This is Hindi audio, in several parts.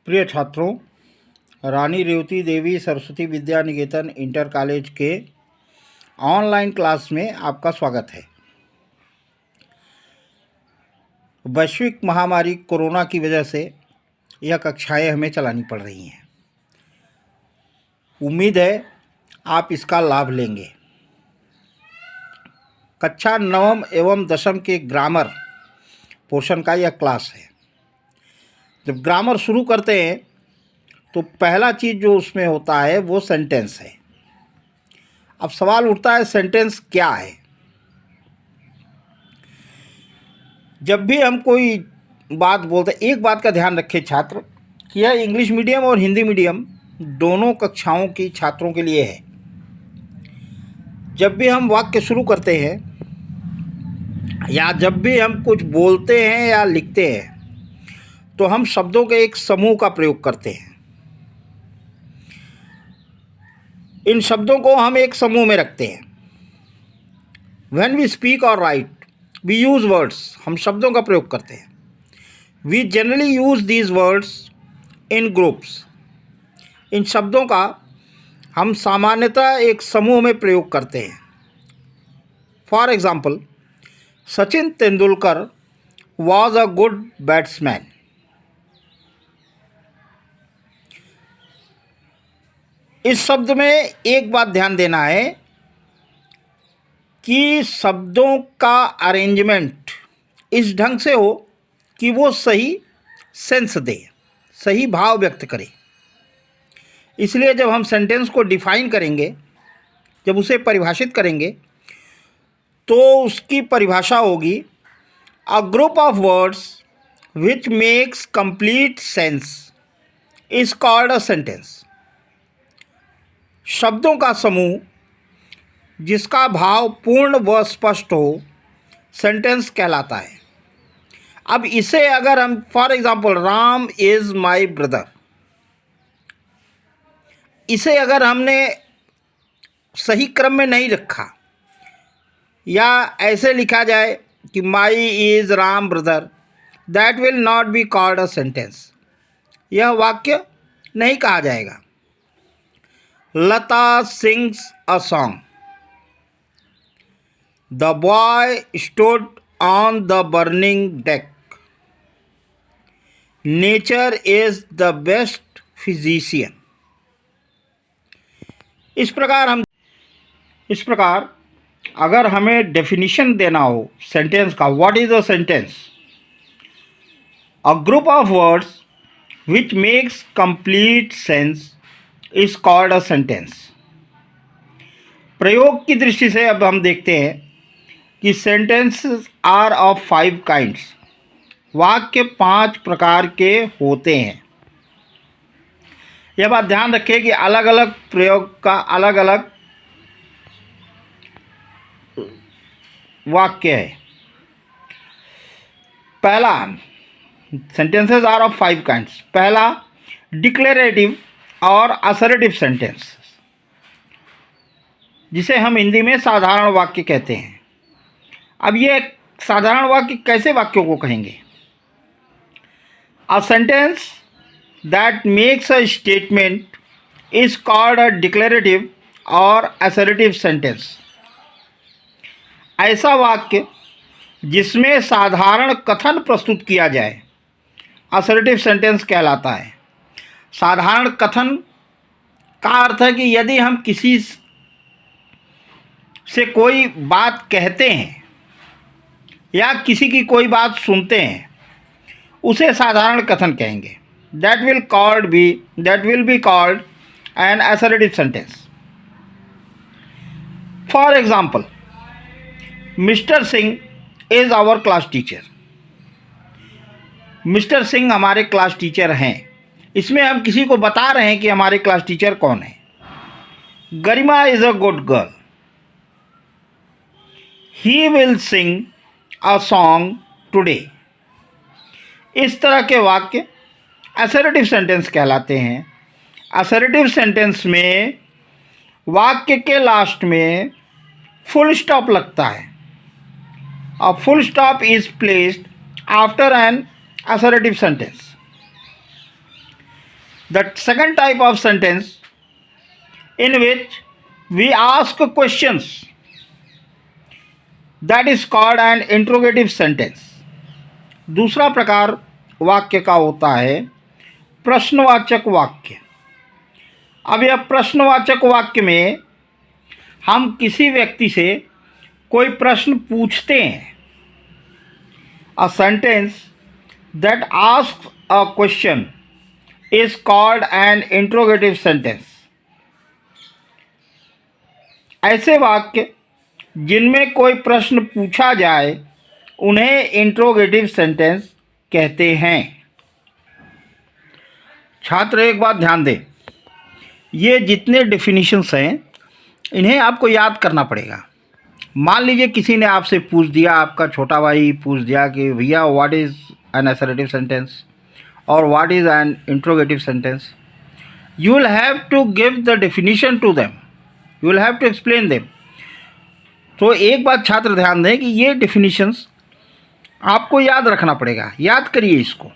प्रिय छात्रों, रानी रेवती देवी सरस्वती विद्या निकेतन इंटर कॉलेज के ऑनलाइन क्लास में आपका स्वागत है। वैश्विक महामारी कोरोना की वजह से यह कक्षाएं हमें चलानी पड़ रही हैं। उम्मीद है आप इसका लाभ लेंगे। कक्षा 9वीं एवं 10वीं के ग्रामर पोर्शन का यह क्लास है। जब ग्रामर शुरू करते हैं तो पहला चीज़ जो उसमें होता है वो सेंटेंस है। अब सवाल उठता है, सेंटेंस क्या है? जब भी हम कोई बात बोलते हैं, एक बात का ध्यान रखें छात्र कि यह इंग्लिश मीडियम और हिंदी मीडियम दोनों कक्षाओं की छात्रों के लिए है। जब भी हम वाक्य शुरू करते हैं या जब भी हम कुछ बोलते हैं या लिखते हैं तो हम शब्दों के एक समूह का प्रयोग करते हैं। इन शब्दों को हम एक समूह में रखते हैं। When we speak or write, we use words. हम शब्दों का प्रयोग करते हैं। We generally use these words in groups. इन शब्दों का हम सामान्यतः एक समूह में प्रयोग करते हैं। For example, Sachin Tendulkar was a good batsman. इस शब्द में एक बात ध्यान देना है कि शब्दों का अरेंजमेंट इस ढंग से हो कि वो सही सेंस दे, सही भाव व्यक्त करे। इसलिए जब हम सेंटेंस को डिफाइन करेंगे, जब उसे परिभाषित करेंगे, तो उसकी परिभाषा होगी a group of words which makes complete sense is called a sentence. शब्दों का समूह जिसका भाव पूर्ण व स्पष्ट हो, सेंटेंस कहलाता है। अब इसे अगर हम for example Ram is my brother, इसे अगर हमने सही क्रम में नहीं रखा या ऐसे लिखा जाए कि my is Ram brother, that will not be called a sentence. यह वाक्य नहीं कहा जाएगा। Lata sings a song. The boy stood on the burning deck. Nature is the best physician. इस प्रकार अगर हमें डेफिनेशन देना हो सेंटेंस का, what is a sentence? A group of words which makes complete sense is called a sentence. प्रयोग की दृष्टि से अब हम देखते हैं कि सेंटेंसेस आर ऑफ 5 काइंड्स। वाक्य 5 प्रकार के होते हैं। यह बात ध्यान रखें कि अलग अलग प्रयोग का अलग अलग वाक्य है। पहला, सेंटेंसेस आर ऑफ 5 काइंड्स। पहला, डिक्लेरेटिव और असर्टिव सेंटेंस, जिसे हम हिंदी में साधारण वाक्य कहते हैं। अब ये साधारण वाक्य कैसे वाक्यों को कहेंगे? अ sentence that makes a statement is called a declarative और असर्टिव सेंटेंस। ऐसा वाक्य जिसमें साधारण कथन प्रस्तुत किया जाए असर्टिव सेंटेंस कहलाता है। साधारण कथन का अर्थ है कि यदि हम किसी से कोई बात कहते हैं या किसी की कोई बात सुनते हैं, उसे साधारण कथन कहेंगे। That will be called an assertive sentence. For example, mister Singh is our class teacher. Mister Singh हमारे क्लास टीचर हैं। इसमें हम किसी को बता रहे हैं कि हमारे क्लास टीचर कौन है। Garima is a good girl. He will sing a song today. इस तरह के वाक्य असर्टिव सेंटेंस कहलाते हैं। असर्टिव सेंटेंस में वाक्य के लास्ट में फुल स्टॉप लगता है। A full stop is placed after an assertive sentence. The second type of sentence in which we ask questions, that is called an interrogative sentence. दूसरा प्रकार वाक्य का होता है प्रश्नवाचक वाक्य. अब यह प्रश्नवाचक वाक्य में हम किसी व्यक्ति से कोई प्रश्न पूछते हैं. A sentence that asks a question is called an interrogative sentence. ऐसे वाक्य जिनमें कोई प्रश्न पूछा जाए उन्हें इंट्रोगेटिव सेंटेंस कहते हैं. छात्र एक बात ध्यान दें, ये जितने डेफिनेशंस हैं इन्हें आपको याद करना पड़ेगा. मान लीजिए किसी ने आपसे पूछ दिया, आपका छोटा भाई पूछ दिया कि भैया what is an assertive sentence और what is an interrogative sentence. You will have to give the definition to them, you will have to explain them. तो एक बात छात्र ध्यान दें कि ये डेफिनेशंस आपको याद रखना पड़ेगा. याद करिए इसको.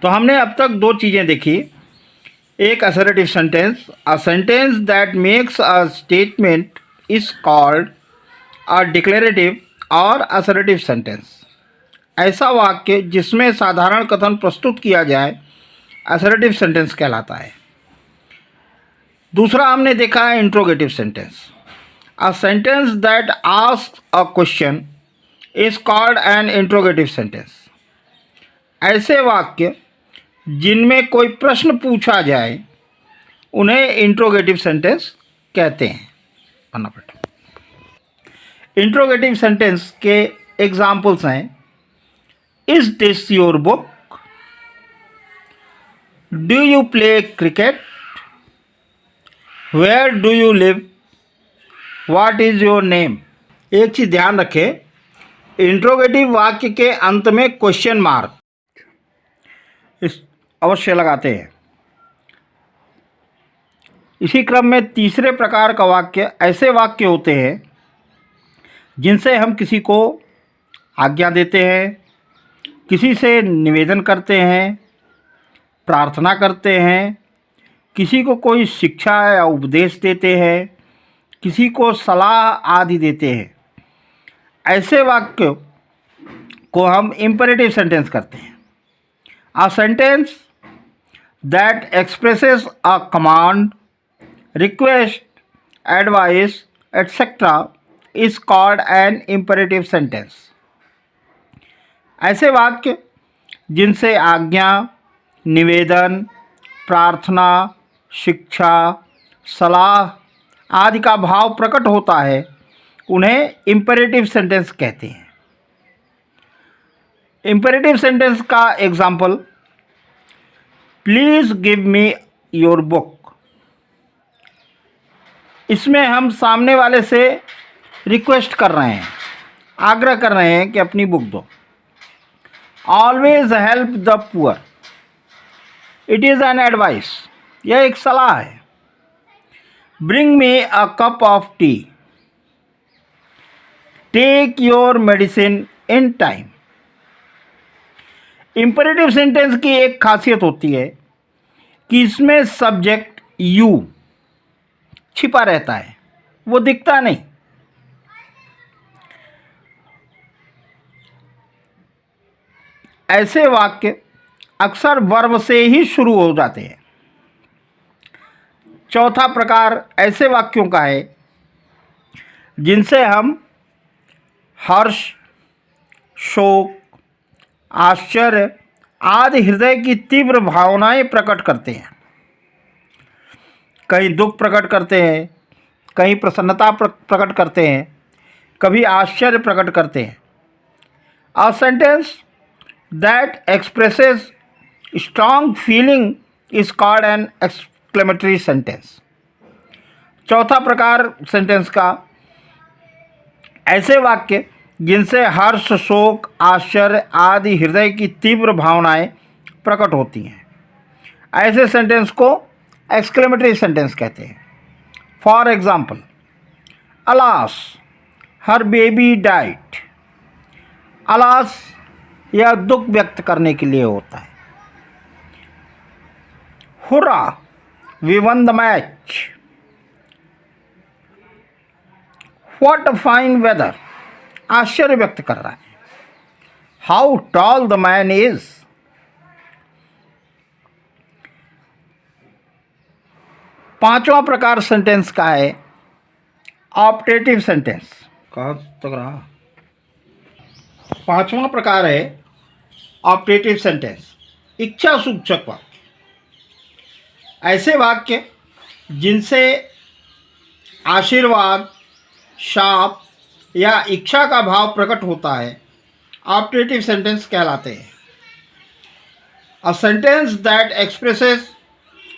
तो हमने अब तक दो चीज़ें देखी. एक assertive sentence, a sentence that makes a statement is called a declarative और असर्टिव सेंटेंस. ऐसा वाक्य जिसमें साधारण कथन प्रस्तुत किया जाए असर्टिव सेंटेंस कहलाता है. दूसरा हमने देखा है interrogative sentence. A sentence that asks a question is called N interrogative sentence. ऐसे वाक्य जिनमें कोई प्रश्न पूछा जाए उन्हें इंट्रोगेटिव सेंटेंस कहते हैं. इंट्रोगेटिव सेंटेंस के एग्जाम्पल्स हैं, is this your book, do you play cricket, where do you live, what is your name. एक चीज़ ध्यान रखें, इंट्रोगेटिव वाक्य के अंत में क्वेश्चन मार्क इस अवश्य लगाते हैं. इसी क्रम में तीसरे प्रकार का वाक्य ऐसे वाक्य होते हैं जिनसे हम किसी को आज्ञा देते हैं, किसी से निवेदन करते हैं, प्रार्थना करते हैं, किसी को कोई शिक्षा या उपदेश देते हैं, किसी को सलाह आदि देते हैं. ऐसे वाक्य को हम इंपेरेटिव सेंटेंस करते हैं. A sentence that expresses a command, request, advice etcetera is called N imperative sentence. ऐसे वाक्य जिनसे आज्ञा, निवेदन, प्रार्थना, शिक्षा, सलाह आदि का भाव प्रकट होता है उन्हें इंपेरेटिव सेंटेंस कहते हैं. इंपेरेटिव सेंटेंस का example, please give me your book. इसमें हम सामने वाले से रिक्वेस्ट कर रहे हैं, आग्रह कर रहे हैं कि अपनी बुक दो. Always help the poor, it is an advice, यह एक सलाह है. Bring me a cup of tea, take your medicine in time. Imperative sentence की एक खासियत होती है कि इसमें सब्जेक्ट यू छिपा रहता है, वो दिखता नहीं. ऐसे वाक्य अक्सर वर्ब से ही शुरू हो जाते हैं. चौथा प्रकार ऐसे वाक्यों का है जिनसे हम हर्ष, शोक, आश्चर्य आदि हृदय की तीव्र भावनाएं प्रकट करते हैं. कहीं दुख प्रकट करते हैं, कहीं प्रसन्नता प्रकट करते हैं, कभी आश्चर्य प्रकट करते हैं. A sentence that expresses strong feeling is called N exclamatory sentence. चौथा प्रकार सेंटेंस का ऐसे वाक्य जिनसे हर्ष, शोक, आश्चर्य आदि हृदय की तीव्र भावनाएं प्रकट होती हैं. ऐसे सेंटेंस को एक्सक्लेमेटरी सेंटेंस कहते हैं. For example, alas her baby died. Alas यह दुख व्यक्त करने के लिए होता है. Hurrah, we won the match. What a fine weather, आश्चर्य व्यक्त कर रहा है। How tall the man is. पांचवा प्रकार सेंटेंस का है ऑप्टेटिव सेंटेंस। कहाँ तक रहा? पांचवा प्रकार है ऑप्टेटिव सेंटेंस, इच्छा सूचक वाक्य। ऐसे वाक्य जिनसे आशीर्वाद, शाप या इच्छा का भाव प्रकट होता है ऑप्टेटिव सेंटेंस कहलाते हैं। A sentence that expresses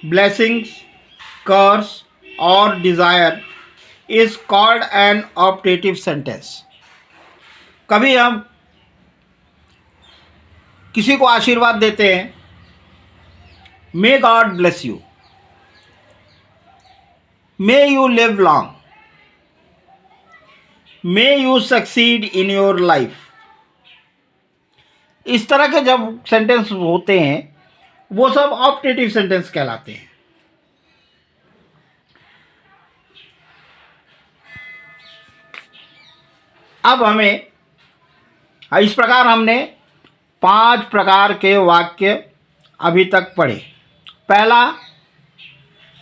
blessings, curse और desire is called an optative sentence. कभी हम किसी को आशीर्वाद देते हैं, may God bless you, may you live long, may you succeed in your life. इस तरह के जब सेंटेंस होते हैं वो सब ऑप्टेटिव सेंटेंस कहलाते हैं। अब हमें इस प्रकार हमने 5 प्रकार के वाक्य अभी तक पढ़े। पहला,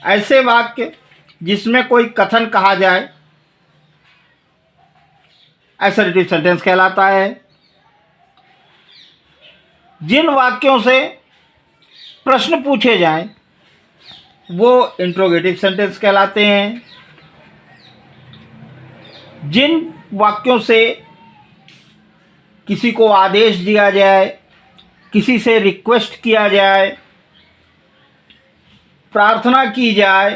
ऐसे वाक्य जिसमें कोई कथन कहा जाए, असर्टिव सेंटेंस कहलाता है। जिन वाक्यों से प्रश्न पूछे जाएं वो इंट्रोगेटिव सेंटेंस कहलाते हैं। जिन वाक्यों से किसी को आदेश दिया जाए, किसी से रिक्वेस्ट किया जाए, प्रार्थना की जाए,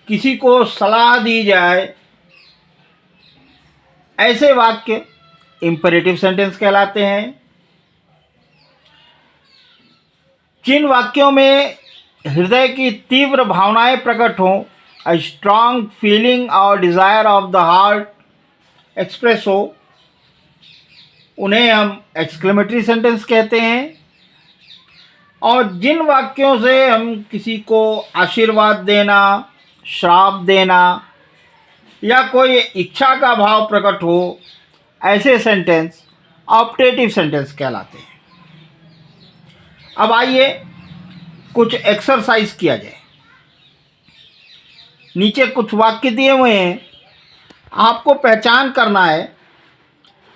किसी को सलाह दी जाए, ऐसे वाक्य इंपेरेटिव सेंटेंस कहलाते हैं। जिन वाक्यों में हृदय की तीव्र भावनाएं प्रकट हों, अ स्ट्रांग फीलिंग और desire of the heart express हो, उन्हें हम एक्सक्लेमेटरी सेंटेंस कहते हैं। और जिन वाक्यों से हम किसी को आशीर्वाद देना, श्राप देना या कोई इच्छा का भाव प्रकट हो, ऐसे सेंटेंस ऑप्टेटिव सेंटेंस कहलाते हैं। अब आइए कुछ एक्सरसाइज किया जाए। नीचे कुछ वाक्य दिए हुए हैं, आपको पहचान करना है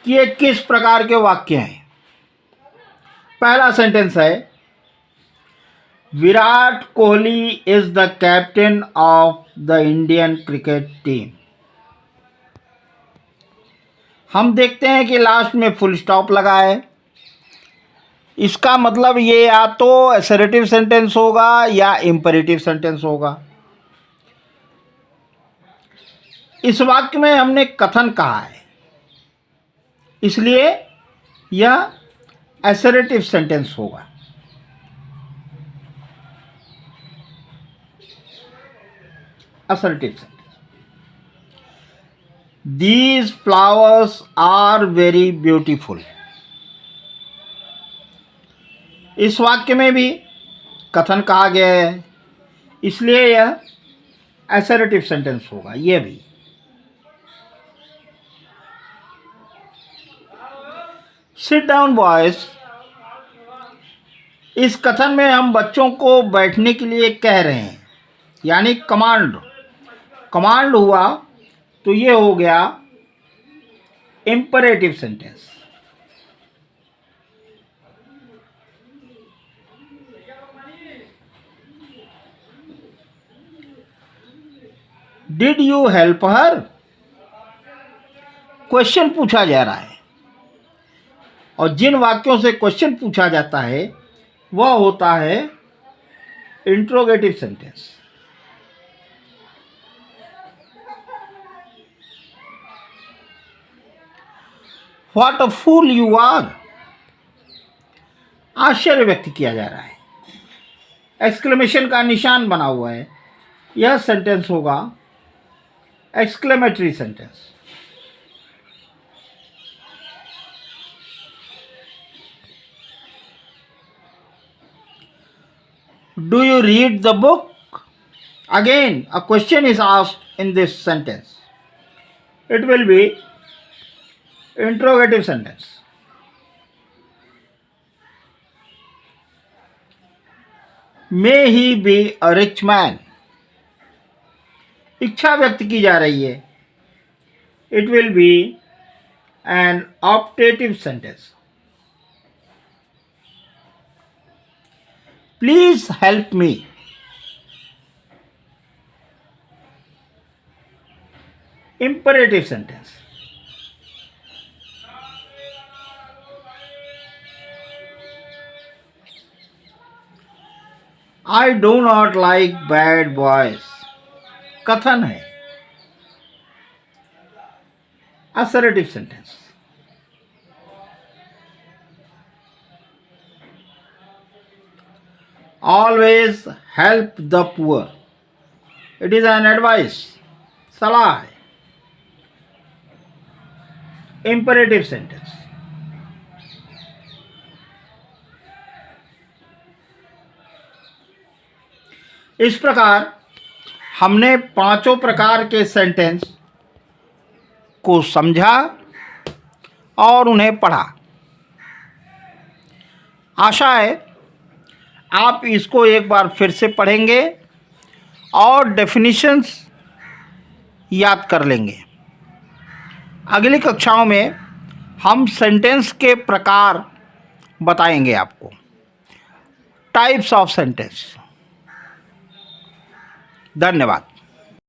कि ये किस प्रकार के वाक्य हैं। पहला सेंटेंस है, Virat Kohli is the captain of the Indian cricket team. हम देखते हैं कि लास्ट में फुल स्टॉप लगा है। इसका मतलब ये या तो असर्टिव सेंटेंस होगा या इंपेरेटिव सेंटेंस होगा। इस वाक्य में हमने कथन कहा है, इसलिए यह असर्टिव सेंटेंस होगा। Assertive sentence, these flowers are very beautiful. इस वाक्य में भी कथन कहा गया है, इसलिए यह असर्टिव सेंटेंस होगा। यह भी सिट डाउन बॉयज, इस कथन में हम बच्चों को बैठने के लिए कह रहे हैं, यानी कमांड हुआ, तो ये हो गया imperative sentence. Did you help her, question पूछा जा रहा है। और जिन वाक्यों से क्वेश्चन पूछा जाता है वह होता है interrogative sentence. What a fool you are, आश्चर्य व्यक्त किया जा रहा है, एक्सक्लेमेशन का निशान बना हुआ है। यह सेंटेंस होगा exclamatory sentence. Do you read the book? Again, a question is asked in this sentence. It will be interrogative sentence. May he be a rich man. इच्छा व्यक्त की जा रही है. It will be an optative sentence. Please help me. Imperative sentence. I do not like bad boys. कथन है. Assertive sentence. Always help the poor. It is an advice. सलाह है. Imperative sentence. इस प्रकार हमने पांचों प्रकार के सेंटेंस को समझा और उन्हें पढ़ा. आशा है आप इसको एक बार फिर से पढ़ेंगे और डेफिनेशंस याद कर लेंगे. अगली कक्षाओं में हम सेंटेंस के प्रकार बताएंगे आपको. Types of sentence. धन्यवाद.